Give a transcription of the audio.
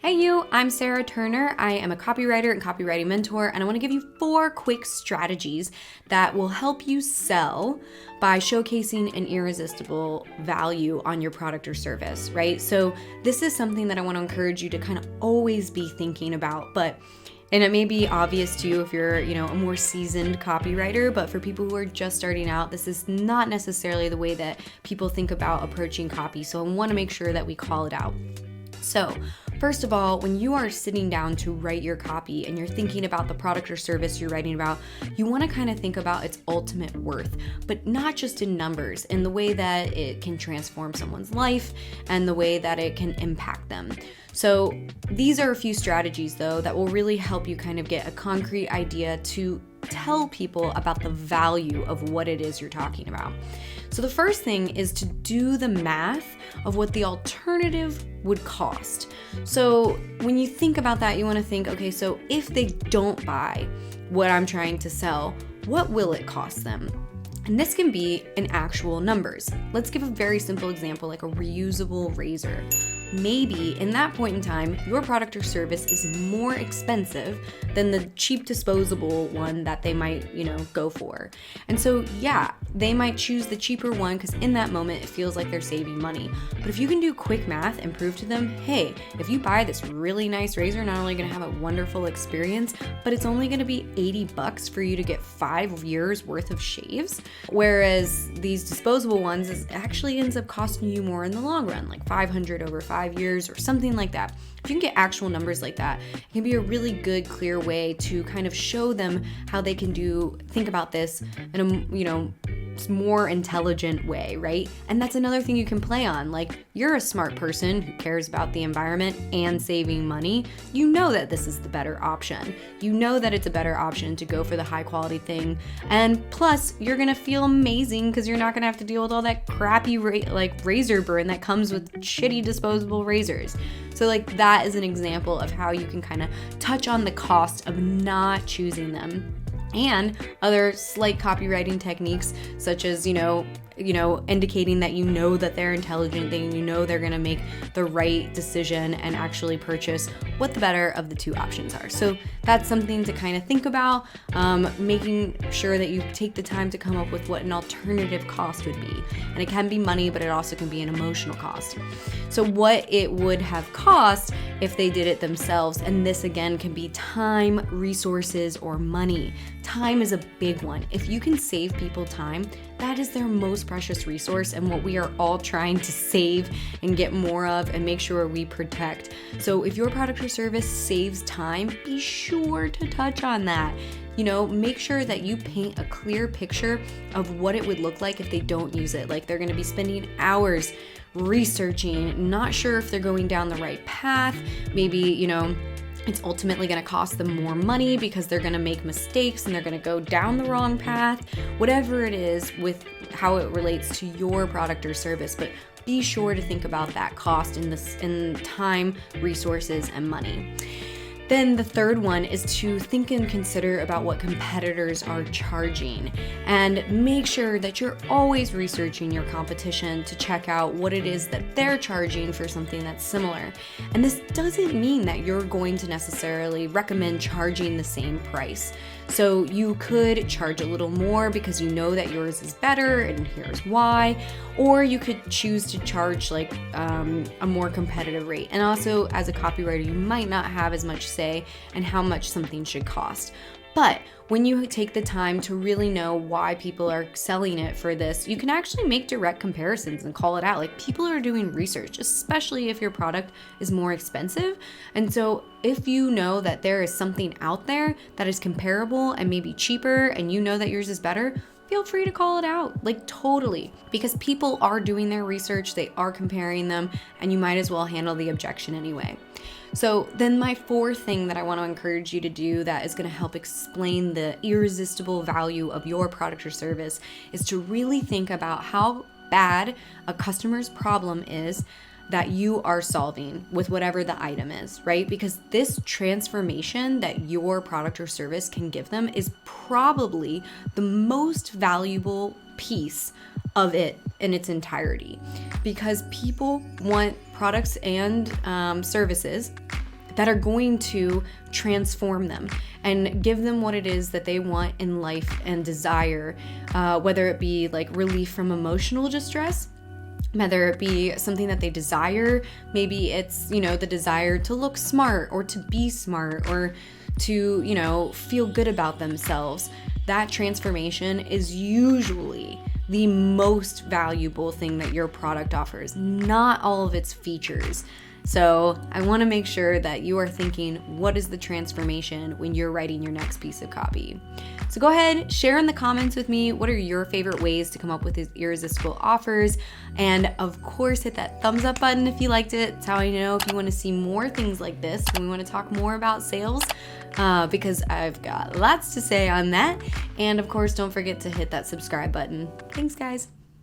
Hey you, I'm Sarah Turner. I am a copywriter and copywriting mentor, and I want to give you 4 quick strategies that will help you sell by showcasing an irresistible value on your product or service, right? So this is something that I want to encourage you to kind of always be thinking about, and it may be obvious to you if you're, a more seasoned copywriter, but for people who are just starting out, this is not necessarily the way that people think about approaching copy. So I want to make sure that we call it out. So, first of all, when you are sitting down to write your copy and you're thinking about the product or service you're writing about, you want to kind of think about its ultimate worth, but not just in numbers, in the way that it can transform someone's life and the way that it can impact them. So these are a few strategies, though, that will really help you kind of get a concrete idea to tell people about the value of what it is you're talking about. So the first thing is to do the math of what the alternative would cost. So when you think about that, you want to think, okay, so if they don't buy what I'm trying to sell, what will it cost them? And this can be in actual numbers. Let's give a very simple example, like a reusable razor. Maybe in that point in time, your product or service is more expensive than the cheap disposable one that they might, go for. And so, yeah, they might choose the cheaper one because in that moment, it feels like they're saving money. But if you can do quick math and prove to them, hey, if you buy this really nice razor, not only going to have a wonderful experience, but it's only going to be $80 for you to get 5 years worth of shaves. Whereas these disposable ones actually ends up costing you more in the long run, like $500 over 5 years or something like that. If you can get actual numbers like that, it can be a really good, clear way to kind of show them how they can think about this in a more intelligent way, right? And that's another thing you can play on. Like, you're a smart person who cares about the environment and saving money. You know that this is the better option. You know that it's a better option to go for the high quality thing. And plus, you're gonna feel amazing because you're not gonna have to deal with all that crappy razor burn that comes with shitty disposable razors. So that is an example of how you can kind of touch on the cost of not choosing them. And other slight copywriting techniques, such as, indicating that that they're intelligent, that they're going to make the right decision and actually purchase what the better of the 2 options are. So that's something to kind of think about, making sure that you take the time to come up with what an alternative cost would be. And it can be money, but it also can be an emotional cost. So what it would have cost if they did it themselves, and this again can be time, resources, or money. Time is a big one. If you can save people time, that is their most precious resource and what we are all trying to save and get more of and make sure we protect. So if your product or service saves time, be sure to touch on that. Make sure that you paint a clear picture of what it would look like if they don't use it. Like, they're going to be spending hours researching, not sure if they're going down the right path. Maybe, it's ultimately going to cost them more money because they're going to make mistakes and they're going to go down the wrong path, whatever it is with how it relates to your product or service. But be sure to think about that cost in time, resources, and money. Then the third one is to think and consider about what competitors are charging, and make sure that you're always researching your competition to check out what it is that they're charging for something that's similar. And this doesn't mean that you're going to necessarily recommend charging the same price. So you could charge a little more because you know that yours is better and here's why, or you could choose to charge a more competitive rate. And also, as a copywriter, you might not have as much say in how much something should cost. But when you take the time to really know why people are selling it for this, you can actually make direct comparisons and call it out. Like, people are doing research, especially if your product is more expensive. And so if you know that there is something out there that is comparable and maybe cheaper, and you know that yours is better, feel free to call it out, totally, because people are doing their research, they are comparing them, and you might as well handle the objection anyway. So then my 4th thing that I want to encourage you to do that is going to help explain the irresistible value of your product or service is to really think about how bad a customer's problem is that you are solving with whatever the item is, right? Because this transformation that your product or service can give them is probably the most valuable piece of it in its entirety, because people want products and services that are going to transform them and give them what it is that they want in life and desire, whether it be like relief from emotional distress, whether it be something that they desire. Maybe it's, the desire to look smart or to be smart or to, feel good about themselves. That transformation is usually the most valuable thing that your product offers, not all of its features. So I want to make sure that you are thinking, what is the transformation when you're writing your next piece of copy? So go ahead, share in the comments with me, what are your favorite ways to come up with these irresistible offers? And of course, hit that thumbs up button if you liked it. It's how I know if you want to see more things like this and we want to talk more about sales, because I've got lots to say on that. And of course, don't forget to hit that subscribe button. Thanks, guys.